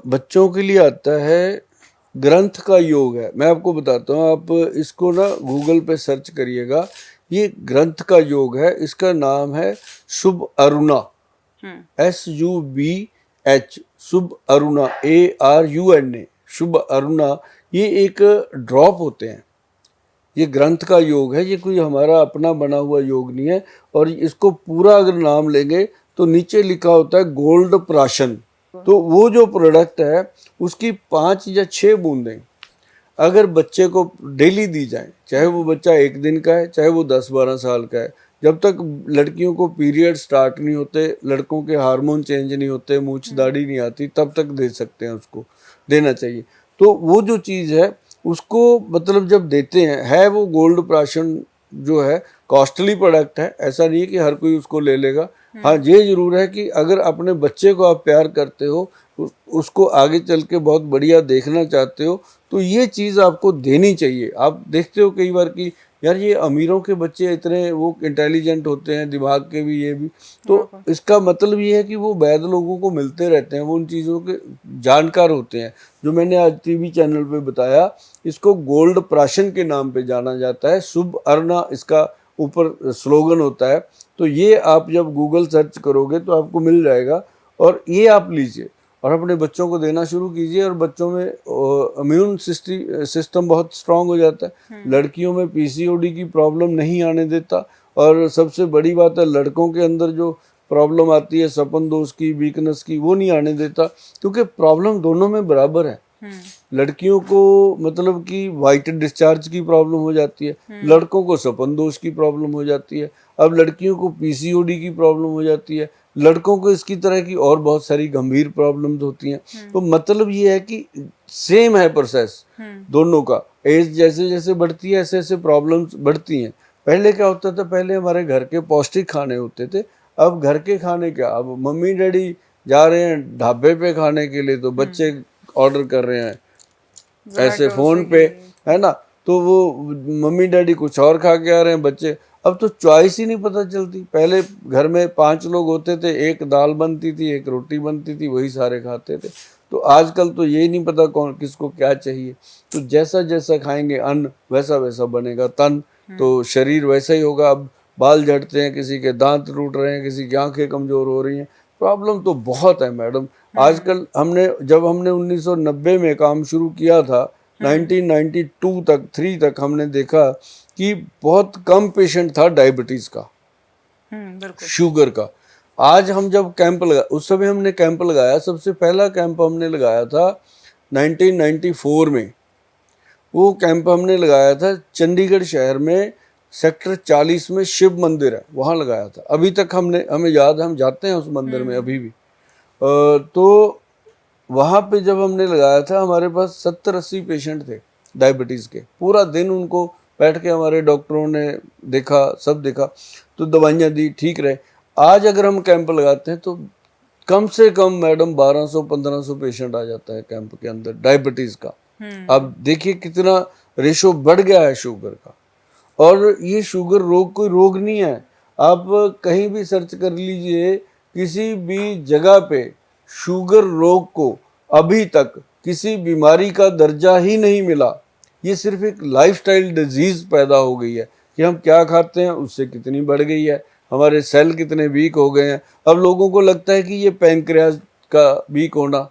बच्चों के लिए आता है ग्रंथ का योग है। मैं आपको बताता हूँ, आप इसको ना गूगल पे सर्च करिएगा। ये ग्रंथ का योग है, इसका नाम है शुभ अरुणा, SUBH, शुभ अरुणा, ARUNA, शुभ अरुणा। ये एक ड्रॉप होते हैं, ये ग्रंथ का योग है, ये कोई हमारा अपना बना हुआ योग नहीं है। और इसको पूरा अगर नाम लेंगे तो नीचे लिखा होता है गोल्ड प्राशन। तो वो जो प्रोडक्ट है उसकी 5 या 6 बूंदें अगर बच्चे को डेली दी जाए, चाहे वो बच्चा 1 दिन का है, चाहे वो 10-12 साल का है, जब तक लड़कियों को पीरियड स्टार्ट नहीं होते, लड़कों के हार्मोन चेंज नहीं होते, मूछ दाढ़ी नहीं आती, तब तक दे सकते हैं, उसको देना चाहिए। तो वो जो चीज़ है उसको मतलब जब देते हैं, है वो गोल्ड प्राशन जो है कॉस्टली प्रोडक्ट है, ऐसा नहीं है कि हर कोई उसको ले लेगा। हाँ, ये जरूर है कि अगर अपने बच्चे को आप प्यार करते हो, उसको आगे चल के बहुत बढ़िया देखना चाहते हो, तो ये चीज़ आपको देनी चाहिए। आप देखते हो कई बार कि यार ये अमीरों के बच्चे इतने वो इंटेलिजेंट होते हैं, दिमाग के भी, ये भी, तो इसका मतलब ये है कि वो वैद लोगों को मिलते रहते हैं, वो उन चीज़ों के जानकार होते हैं। जो मैंने आज टीवी चैनल पे बताया, इसको गोल्ड प्राशन के नाम पे जाना जाता है, शुभ अरुणा इसका ऊपर स्लोगन होता है। तो ये आप जब गूगल सर्च करोगे तो आपको मिल जाएगा, और ये आप लीजिए और अपने बच्चों को देना शुरू कीजिए, और बच्चों में इम्यून सिस्टम बहुत स्ट्रांग हो जाता है। लड़कियों में PCOD की प्रॉब्लम नहीं आने देता, और सबसे बड़ी बात है लड़कों के अंदर जो प्रॉब्लम आती है सपन दोष की, वीकनेस की, वो नहीं आने देता, क्योंकि प्रॉब्लम दोनों में बराबर है। लड़कियों को मतलब कि वाइट डिस्चार्ज की प्रॉब्लम हो जाती है, लड़कों को सपन दोष की प्रॉब्लम हो जाती है, अब लड़कियों को PCOD की प्रॉब्लम हो जाती है, लड़कों को इसकी तरह की और बहुत सारी गंभीर प्रॉब्लम्स होती हैं। तो मतलब ये है कि सेम है प्रोसेस दोनों का। एज जैसे जैसे बढ़ती है ऐसे ऐसे प्रॉब्लम्स बढ़ती हैं। पहले क्या होता था, पहले हमारे घर के पौष्टिक खाने होते थे, अब घर के खाने क्या, अब मम्मी डैडी जा रहे हैं ढाबे पे खाने के लिए, तो बच्चे ऑर्डर कर रहे हैं ऐसे फ़ोन पे, है ना, तो वो मम्मी डैडी कुछ और खा के आ रहे हैं बच्चे। अब तो चॉइस ही नहीं पता चलती। पहले घर में 5 लोग होते थे, एक दाल बनती थी, एक रोटी बनती थी, वही सारे खाते थे। तो आजकल तो यही नहीं पता कौन किसको क्या चाहिए। तो जैसा जैसा खाएंगे अन्न, वैसा वैसा बनेगा तन, तो शरीर वैसा ही होगा। अब बाल झड़ते हैं, किसी के दांत टूट रहे हैं, किसी की आंखें कमज़ोर हो रही हैं। प्रॉब्लम तो बहुत है मैडम। आजकल जब हमने 1990 में काम शुरू किया था, 1992 तक 3 तक हमने देखा कि बहुत कम पेशेंट था डायबिटीज़ का, शुगर का। आज हम जब कैंप लगा, उस समय हमने कैंप लगाया, सबसे पहला कैंप हमने लगाया था 1994 में। वो कैंप हमने लगाया था चंडीगढ़ शहर में, सेक्टर 40 में शिव मंदिर है, वहाँ लगाया था। अभी तक हमें याद है, हम जाते हैं उस मंदिर में अभी भी। तो वहाँ पे जब हमने लगाया था, हमारे पास 70-80 पेशेंट थे डायबिटीज़ के। पूरा दिन उनको बैठ के हमारे डॉक्टरों ने देखा, सब देखा, तो दवाइयाँ दी, ठीक रहे। आज अगर हम कैंप लगाते हैं तो कम से कम मैडम 1200-1500 पेशेंट आ जाता है कैंप के अंदर डायबिटीज़ का। अब देखिए कितना रेशो बढ़ गया है शुगर का। और ये शुगर रोग कोई रोग नहीं है। आप कहीं भी सर्च कर लीजिए, किसी भी जगह पे शुगर रोग को अभी तक किसी बीमारी का दर्जा ही नहीं मिला। ये सिर्फ एक लाइफस्टाइल डिजीज़ पैदा हो गई है कि हम क्या खाते हैं उससे कितनी बढ़ गई है, हमारे सेल कितने वीक हो गए हैं। अब लोगों को लगता है कि ये पैनक्रियाज का वीक होना,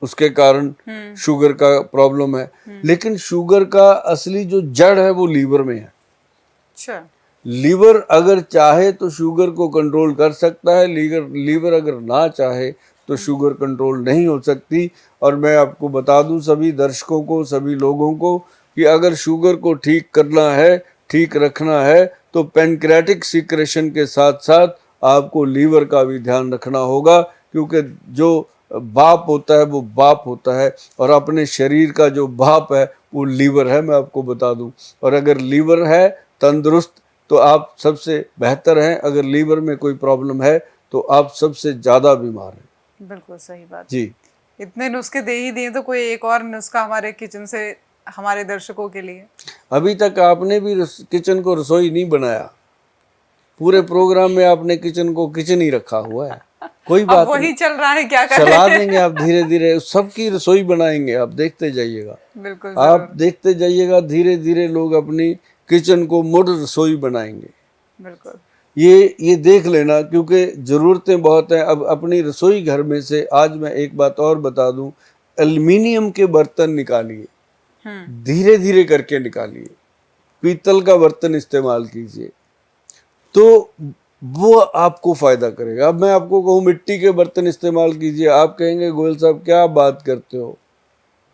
उसके कारण शुगर का प्रॉब्लम है, लेकिन शुगर का असली जो जड़ है वो लीवर में है। अच्छा। लीवर अगर चाहे तो शुगर को कंट्रोल कर सकता है, लीवर अगर ना चाहे तो शुगर कंट्रोल नहीं हो सकती। और मैं आपको बता दूं सभी दर्शकों को, सभी लोगों को, कि अगर शुगर को ठीक करना है, ठीक रखना है, तो पैनक्रियाटिक सीक्रेशन के साथ साथ आपको लीवर का भी ध्यान रखना होगा, क्योंकि जो बाप होता है वो बाप होता है, और अपने शरीर का जो बाप है वो लीवर है, मैं आपको बता दूं। और अगर लीवर है तंदुरुस्त तो आप सबसे बेहतर हैं, अगर लीवर में कोई प्रॉब्लम है तो आप सबसे ज़्यादा बीमार हैं। बिल्कुल सही बात जी। इतने नुस्खे दे ही दिए, तो कोई एक और नुस्खा हमारे किचन से हमारे दर्शकों के लिए? अभी तक आपने भी किचन को रसोई नहीं बनाया, पूरे प्रोग्राम में आपने किचन को किचन ही रखा हुआ है। कोई अब बात वही नहीं, चल रहा है, क्या करें। चला देंगे आप धीरे धीरे, सबकी रसोई बनाएंगे, आप देखते जाइएगा। बिल्कुल आप जरूर। देखते जाइएगा, धीरे धीरे लोग अपनी किचन को मॉडर्न रसोई बनाएंगे। बिल्कुल। ये देख लेना, क्योंकि ज़रूरतें बहुत हैं। अब अपनी रसोई घर में से आज मैं एक बात और बता दूं, एल्युमिनियम के बर्तन निकालिए, धीरे धीरे करके निकालिए, पीतल का बर्तन इस्तेमाल कीजिए, तो वो आपको फायदा करेगा। अब मैं आपको कहूँ मिट्टी के बर्तन इस्तेमाल कीजिए, आप कहेंगे गोयल साहब क्या बात करते हो,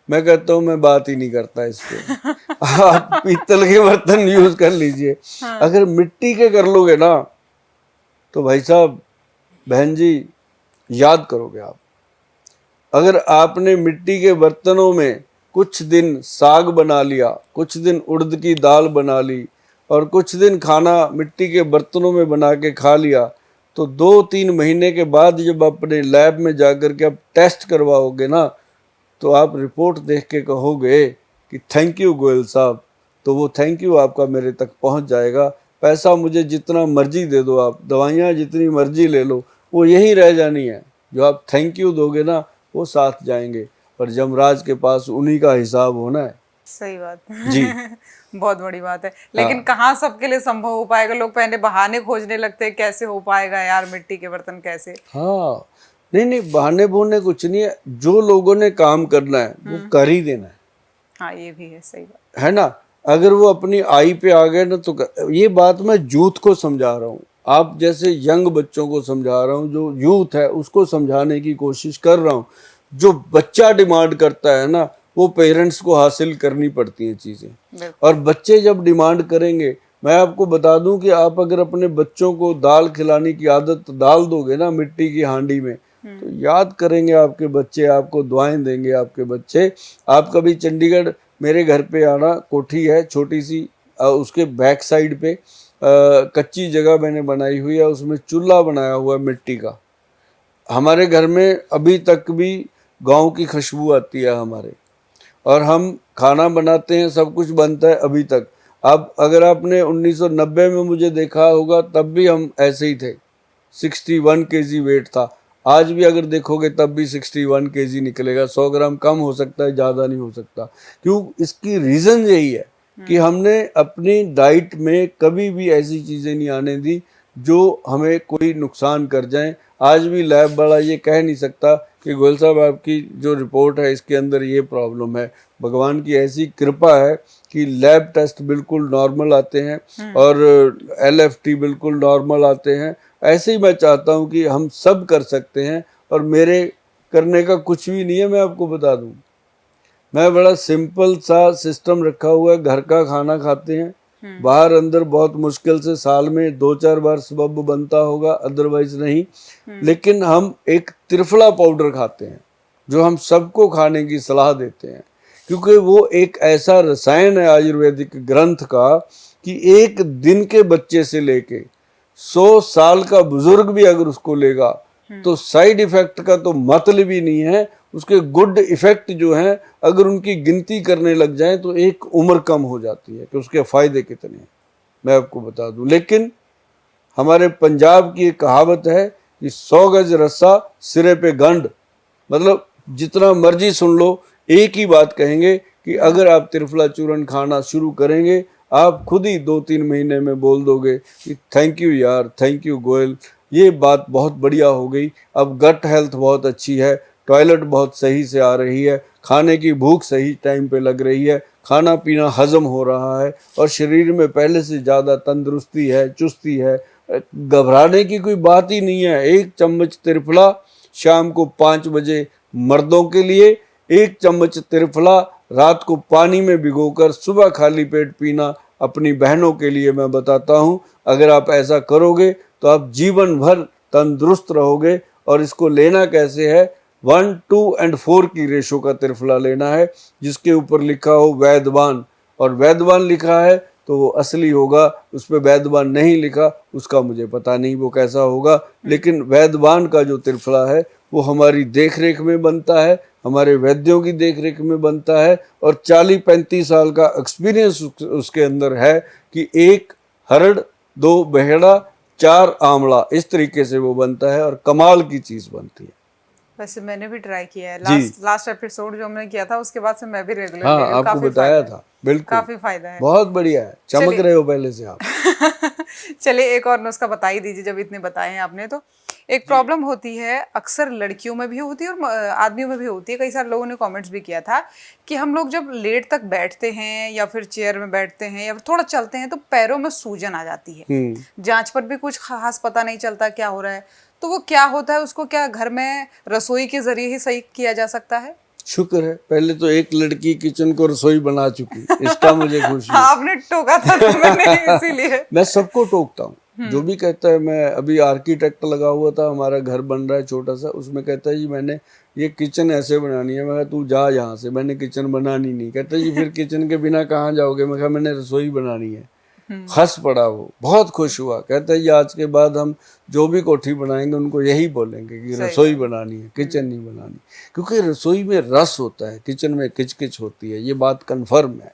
मैं कहता हूँ मैं बात ही नहीं करता इस पे। आप पीतल के बर्तन यूज कर लीजिए। अगर मिट्टी के कर लोगे ना तो भाई साहब, बहन जी, याद करोगे आप। अगर आपने मिट्टी के बर्तनों में कुछ दिन साग बना लिया, कुछ दिन उड़द की दाल बना ली, और कुछ दिन खाना मिट्टी के बर्तनों में बना के खा लिया, तो 2-3 महीने के बाद जब अपने लैब में जाकर के आप टेस्ट करवाओगे ना, तो आप रिपोर्ट देख के कहोगे कि थैंक यू गोयल साहब। तो वो थैंक यू आपका मेरे तक पहुंच जाएगा। पैसा मुझे जितना मर्जी दे दो आप, दवाइयाँ जितनी मर्जी ले लो, वो यहीं रह जानी है। जो आप थैंक यू दोगे ना, वो साथ जाएंगे, पर जमराज के पास उन्हीं का हिसाब होना है। सही बात। जी। बहुत बड़ी बात है, लेकिन कहाँ सबके लिए संभव हो पाएगा। लोग पहले बहाने खोजने लगते हैं, कैसे हो पाएगा यार मिट्टी के बर्तन कैसे। हाँ, नहीं नहीं, बहाने बोने कुछ नहीं है, जो लोगों ने काम करना है वो कर ही देना है। हाँ ये भी है, सही बात है ना। अगर वो अपनी आई पे आ गए ना, तो ये बात मैं यूथ को समझा रहा हूँ, आप जैसे यंग बच्चों को समझा रहा हूँ, जो यूथ है उसको समझाने की कोशिश कर रहा हूँ। जो बच्चा डिमांड करता है ना, वो पेरेंट्स को हासिल करनी पड़ती हैं चीज़ें। और बच्चे जब डिमांड करेंगे, मैं आपको बता दूं कि आप अगर अपने बच्चों को दाल खिलाने की आदत डाल दोगे ना मिट्टी की हांडी में, तो याद करेंगे आपके बच्चे, आपको दुआएं देंगे आपके बच्चे। आप कभी चंडीगढ़ मेरे घर पे आना, कोठी है छोटी सी, उसके बैक साइड पे कच्ची जगह मैंने बनाई हुई है, उसमें चूल्हा बनाया हुआ है मिट्टी का। हमारे घर में अभी तक भी गांव की खुशबू आती है हमारे, और हम खाना बनाते हैं, सब कुछ बनता है अभी तक। अब अगर आपने 1990 में मुझे देखा होगा, तब भी हम ऐसे ही थे, 61 केजी वेट था। आज भी अगर देखोगे तब भी 61 केजी निकलेगा, 100 ग्राम कम हो सकता है, ज़्यादा नहीं हो सकता। क्यों? इसकी रीज़न यही है कि हमने अपनी डाइट में कभी भी ऐसी चीज़ें नहीं आने दी जो हमें कोई नुकसान कर जाएं। आज भी लैब वाला ये कह नहीं सकता कि गोयल साहब आपकी जो रिपोर्ट है इसके अंदर ये प्रॉब्लम है। भगवान की ऐसी कृपा है कि लैब टेस्ट बिल्कुल नॉर्मल आते हैं और LFT बिल्कुल नॉर्मल आते हैं। ऐसे ही मैं चाहता हूं कि हम सब कर सकते हैं, और मेरे करने का कुछ भी नहीं है। मैं आपको बता दूं, मैं बड़ा सिंपल सा सिस्टम रखा हुआ है, घर का खाना खाते हैं, बाहर अंदर बहुत मुश्किल से साल में 2-4 बार सबब बनता होगा, अदरवाइज नहीं। लेकिन हम एक त्रिफला पाउडर खाते हैं, जो हम सबको खाने की सलाह देते हैं, क्योंकि वो एक ऐसा रसायन है आयुर्वेदिक ग्रंथ का कि एक दिन के बच्चे से लेके 100 साल का बुजुर्ग भी अगर उसको लेगा तो साइड इफेक्ट का तो मतलब ही नहीं है। उसके गुड इफेक्ट जो हैं, अगर उनकी गिनती करने लग जाएं तो एक उम्र कम हो जाती है कि उसके फायदे कितने हैं, मैं आपको बता दूं। लेकिन हमारे पंजाब की एक कहावत है कि 100 गज रस्सा सिरे पे गंढ, मतलब जितना मर्जी सुन लो, एक ही बात कहेंगे कि अगर आप त्रिफला चूर्ण खाना शुरू करेंगे, आप खुद ही 2-3 महीने में बोल दोगे कि थैंक यू यार, थैंक यू गोयल, ये बात बहुत बढ़िया हो गई। अब गट हेल्थ बहुत अच्छी है, टॉयलेट बहुत सही से आ रही है, खाने की भूख सही टाइम पे लग रही है, खाना पीना हजम हो रहा है, और शरीर में पहले से ज़्यादा तंदुरुस्ती है, चुस्ती है। घबराने की कोई बात ही नहीं है। 1 चम्मच त्रिफला शाम को 5 बजे मर्दों के लिए, 1 चम्मच त्रिफला रात को पानी में भिगोकर सुबह खाली पेट पीना अपनी बहनों के लिए मैं बताता हूँ। अगर आप ऐसा करोगे तो आप जीवन भर तंदुरुस्त रहोगे। और इसको लेना कैसे है? 1, 2 और 4 की रेशो का त्रिफला लेना है, जिसके ऊपर लिखा हो वैद्यवान, और वैद्यवान लिखा है तो वो असली होगा। उस पर वैद्यवान नहीं लिखा, उसका मुझे पता नहीं वो कैसा होगा। लेकिन वैद्यवान का जो त्रिफला है वो हमारी देख रेख में बनता है, हमारे वैद्यों की देख रेख में बनता है, और 40-35 साल का एक्सपीरियंस उसके अंदर है कि 1 हरड़, 2 बहेड़ा, 4 आंवला, इस तरीके से वो बनता है और कमाल की चीज बनती है। वैसे मैंने भी ट्राई किया है, जी। लास्ट एपिसोड जो हमने किया था उसके बाद से मैं भी रेगुलर हाँ, ले रही हूँ, आपको काफी बताया फायदा है, था, बिल्कुल काफी फायदा है। बहुत बढ़िया है, चमक चलिए। रहे हो पहले से आप। चलिए एक और नुस्खा बता ही दीजिए, जब इतने बताए हैं आपने तो। एक प्रॉब्लम होती है, अक्सर लड़कियों में भी होती है और आदमियों में भी होती है, कई सारे लोगों ने कमेंट्स भी किया था कि हम लोग जब लेट तक बैठते हैं या फिर चेयर में बैठते हैं या फिर थोड़ा चलते हैं तो पैरों में सूजन आ जाती है। जांच पर भी कुछ खास पता नहीं चलता क्या हो रहा है, तो वो क्या होता है, उसको क्या घर में रसोई के जरिए ही सही किया जा सकता है? शुक्र है, पहले तो एक लड़की किचन को रसोई बना चुकी, इसका मुझे खुशी है। आपने टोका था तो मैंने इसीलिए। मैं सबको टोकता हूँ, जो भी कहता है। मैं अभी आर्किटेक्ट लगा हुआ था, हमारा घर बन रहा है छोटा सा, उसमें कहता है जी मैंने ये किचन ऐसे बनानी है। मैं कहा तू जा यहाँ से, मैंने किचन बनानी नहीं। कहता है जी फिर किचन के बिना कहाँ जाओगे? मैं कहा मैंने रसोई बनानी है। हंस पड़ा वो, बहुत खुश हुआ। कहता है ये आज के बाद हम जो भी कोठी बनाएंगे उनको यही बोलेंगे कि रसोई बनानी है, किचन नहीं बनानी, क्योंकि रसोई में रस होता है, किचन में किचकिच होती है, ये बात कन्फर्म है।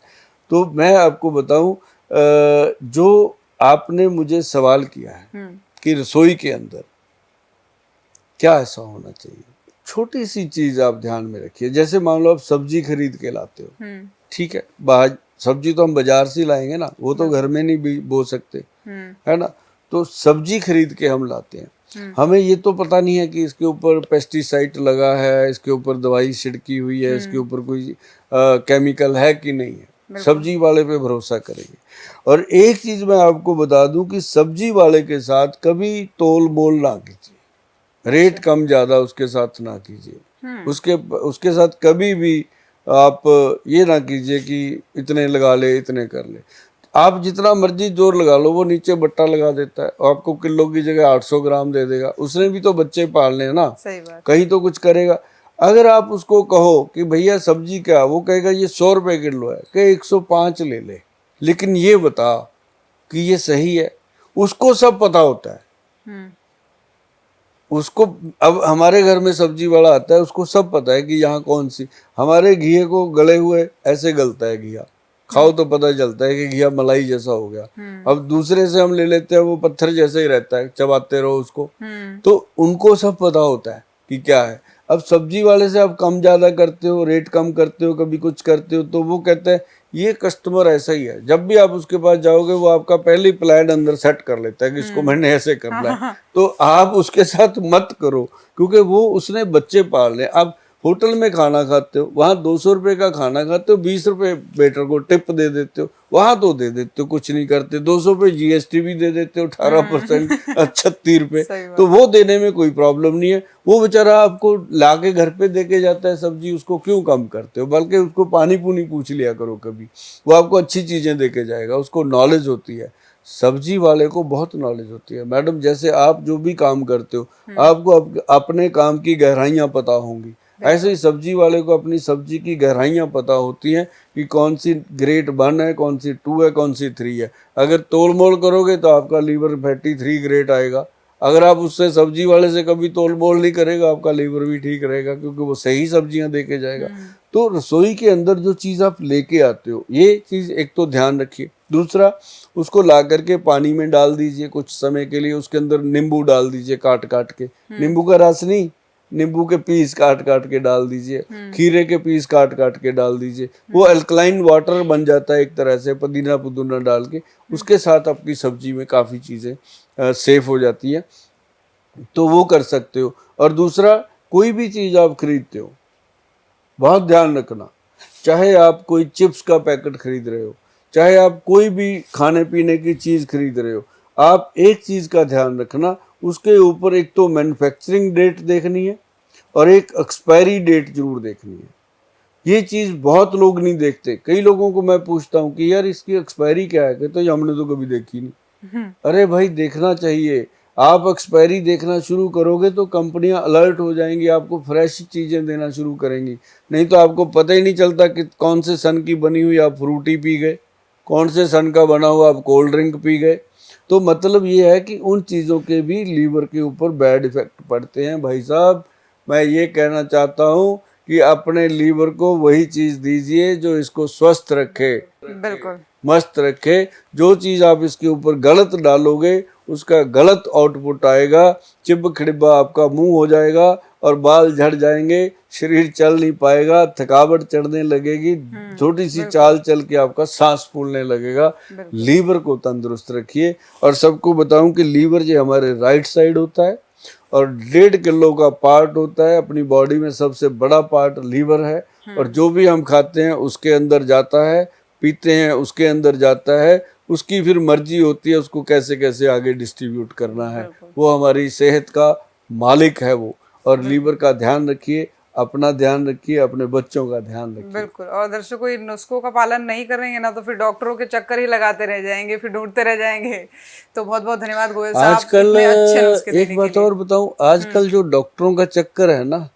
तो मैं आपको बताऊं, जो आपने मुझे सवाल किया है कि रसोई के अंदर क्या ऐसा होना चाहिए, छोटी सी चीज आप ध्यान में रखिए। जैसे मान लो आप सब्जी खरीद के लाते हो, ठीक है, बाहर सब्जी तो हम बाजार से लाएंगे ना, वो तो घर में नहीं बो सकते, है ना। तो सब्जी खरीद के हम लाते हैं, हमें ये तो पता नहीं है कि इसके ऊपर पेस्टिसाइड लगा है, इसके ऊपर दवाई छिड़की हुई है, इसके ऊपर कोई केमिकल है कि नहीं है। सब्जी वाले पे भरोसा करेंगे। और एक चीज मैं आपको बता दूं कि सब्जी वाले के साथ कभी तोल मोल ना कीजिए, रेट कम ज्यादा उसके साथ ना कीजिए। उसके साथ कभी भी आप ये ना कीजिए कि इतने लगा ले, इतने कर ले। आप जितना मर्जी जोर लगा लो, वो नीचे बट्टा लगा देता है, आपको किलो की जगह 800 ग्राम दे देगा। उसने भी तो बच्चे पालने हैं ना, सही बात। कहीं तो कुछ करेगा। अगर आप उसको कहो कि भैया सब्जी क्या, वो कहेगा ये 100 रुपए किलो है, कि 105 ले ले, लेकिन ये बता कि ये सही है। उसको सब पता होता है। उसको, अब हमारे घर में सब्जी वाला आता है, उसको सब पता है कि यहाँ कौन सी, हमारे घिये को गले हुए ऐसे गलता है घिया, खाओ तो पता चलता है कि घिया मलाई जैसा हो गया। अब दूसरे से हम ले लेते हैं, वो पत्थर जैसे ही रहता है, चबाते रहो उसको। तो उनको सब पता होता है कि क्या है। अब सब्जी वाले से आप कम ज्यादा करते हो, रेट कम करते हो, कभी कुछ करते हो, तो वो कहते हैं ये कस्टमर ऐसा ही है। जब भी आप उसके पास जाओगे वो आपका पहले ही प्लान अंदर सेट कर लेता है कि इसको मैंने ऐसे करना है। तो आप उसके साथ मत करो, क्योंकि वो उसने बच्चे पाल रहे। आप होटल में खाना खाते हो, वहाँ 200 रुपये का खाना खाते हो, 20 रुपये वेटर को टिप दे देते हो, वहाँ तो दे देते हो, कुछ नहीं करते। 200 रुपये GST भी दे देते हो, 18% 36 रुपये, तो वो देने में कोई प्रॉब्लम नहीं है। वो बेचारा आपको लाके घर पे दे के जाता है सब्जी, उसको क्यों कम करते हो? बल्कि उसको पानी पूनी पूछ लिया करो कभी, वो आपको अच्छी चीज़ें दे के जाएगा, उसको नॉलेज होती है। सब्जी वाले को बहुत नॉलेज होती है मैडम। जैसे आप जो भी काम करते हो, आपको अपने काम की गहराइयाँ पता होंगी, ऐसे ही सब्जी वाले को अपनी सब्जी की गहराइयाँ पता होती हैं कि कौन सी ग्रेड 1 है, कौन सी 2 है, कौन सी 3 है। अगर तोल मोल करोगे तो आपका लीवर फैटी 3 ग्रेड आएगा। अगर आप उससे सब्जी वाले से कभी तोल मोल नहीं करेगा, आपका लीवर भी ठीक रहेगा, क्योंकि वो सही सब्जियां दे के जाएगा। तो रसोई के अंदर जो चीज़ आप लेके आते हो, ये चीज़ एक तो ध्यान रखिए। दूसरा, उसको ला करके पानी में डाल दीजिए कुछ समय के लिए, उसके अंदर नींबू डाल दीजिए काट काट के, नींबू का रस नहीं, नींबू के पीस काट काट के डाल दीजिए, खीरे के पीस काट काट के डाल दीजिए। वो अल्कलाइन वाटर बन जाता है एक तरह से, पुदीना पुदीना डाल के। उसके साथ आपकी सब्जी में काफ़ी चीज़ें सेफ हो जाती है, तो वो कर सकते हो। और दूसरा, कोई भी चीज़ आप खरीदते हो, बहुत ध्यान रखना, चाहे आप कोई चिप्स का पैकेट खरीद रहे हो, चाहे आप कोई भी खाने पीने की चीज़ खरीद रहे हो, आप एक चीज़ का ध्यान रखना, उसके ऊपर एक तो मैन्युफैक्चरिंग डेट देखनी है और एक एक्सपायरी डेट जरूर देखनी है। ये चीज़ बहुत लोग नहीं देखते। कई लोगों को मैं पूछता हूँ कि यार इसकी एक्सपायरी क्या है, कहते हैं हमने तो कभी देखी नहीं। अरे भाई देखना चाहिए। आप एक्सपायरी देखना शुरू करोगे तो कंपनियां अलर्ट हो जाएंगी, आपको फ्रेश चीज़ें देना शुरू करेंगी। नहीं तो आपको पता ही नहीं चलता कि कौन से सन की बनी हुई आप फ्रूटी पी गए, कौन से सन का बना हुआ आप कोल्ड ड्रिंक पी गए। तो मतलब ये है कि उन चीज़ों के भी लीवर के ऊपर बैड इफेक्ट पड़ते हैं। भाई साहब, मैं ये कहना चाहता हूँ कि अपने लीवर को वही चीज दीजिए जो इसको स्वस्थ रखे, बिल्कुल मस्त रखे। जो चीज आप इसके ऊपर गलत डालोगे उसका गलत आउटपुट आएगा, चिब खिड़बा आपका मुंह हो जाएगा और बाल झड़ जाएंगे, शरीर चल नहीं पाएगा, थकावट चढ़ने लगेगी, छोटी सी चाल चल के आपका सांस फूलने लगेगा। लीवर को तंदुरुस्त रखिए। और सबको बताऊं कि लीवर जो हमारे राइट साइड होता है और 1.5 किलो का पार्ट होता है, अपनी बॉडी में सबसे बड़ा पार्ट लीवर है। और जो भी हम खाते हैं उसके अंदर जाता है, पीते हैं उसके अंदर जाता है, उसकी फिर मर्जी होती है उसको कैसे कैसे आगे डिस्ट्रीब्यूट करना है। वो हमारी सेहत का मालिक है वो। और लीवर का ध्यान रखिए, अपना ध्यान रखिए, अपने बच्चों का ध्यान रखिए। बिल्कुल। और दर्शकों इन नुस्खों का पालन नहीं करेंगे ना तो फिर डॉक्टरों के चक्कर ही लगाते रह जाएंगे, फिर ढूंढते रह जाएंगे। तो बहुत बहुत धन्यवाद गोयल साहब, आजकल इतने अच्छे नुस्खे देने एक बात के लिए। और बताऊं, आजकल जो डॉक्टरों का चक्कर है ना,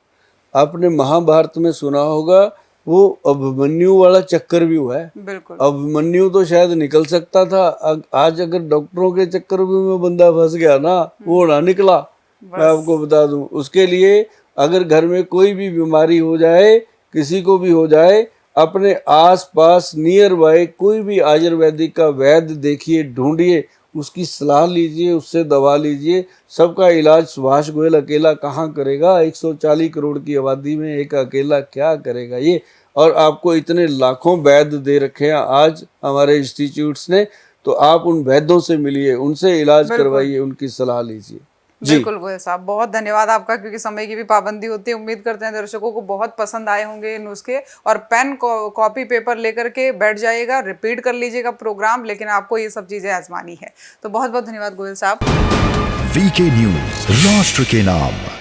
आपने महाभारत में सुना होगा, वो अभिमन्यु वाला चक्कर भी हुआ है। बिल्कुल अभिमन्यु तो शायद निकल सकता था, आज अगर डॉक्टरों के चक्कर में बंदा फंस गया ना, वो ना निकला। मैं आपको बता दूं, उसके लिए अगर घर में कोई भी बीमारी हो जाए, किसी को भी हो जाए, अपने आस पास नियर बाय कोई भी आयुर्वेदिक का वैद्य देखिए, ढूंढिए, उसकी सलाह लीजिए, उससे दवा लीजिए। सबका इलाज सुभाष गोयल अकेला कहाँ करेगा? 140 करोड़ की आबादी में एक अकेला क्या करेगा ये? और आपको इतने लाखों वैद्य दे रखे हैं आज हमारे इंस्टीट्यूट्स ने, तो आप उन वैद्यों से मिलिए, उनसे इलाज करवाइए, उनकी सलाह लीजिए। बिल्कुल गोयल साहब, बहुत धन्यवाद आपका, क्योंकि समय की भी पाबंदी होती है। उम्मीद करते हैं दर्शकों को बहुत पसंद आए होंगे नुस्खे। और पेन कॉपी पेपर लेकर के बैठ जाइएगा, रिपीट कर लीजिएगा प्रोग्राम, लेकिन आपको ये सब चीजें आजमानी है। तो बहुत बहुत धन्यवाद गोयल साहब। वीके न्यूज, राष्ट्र के नाम।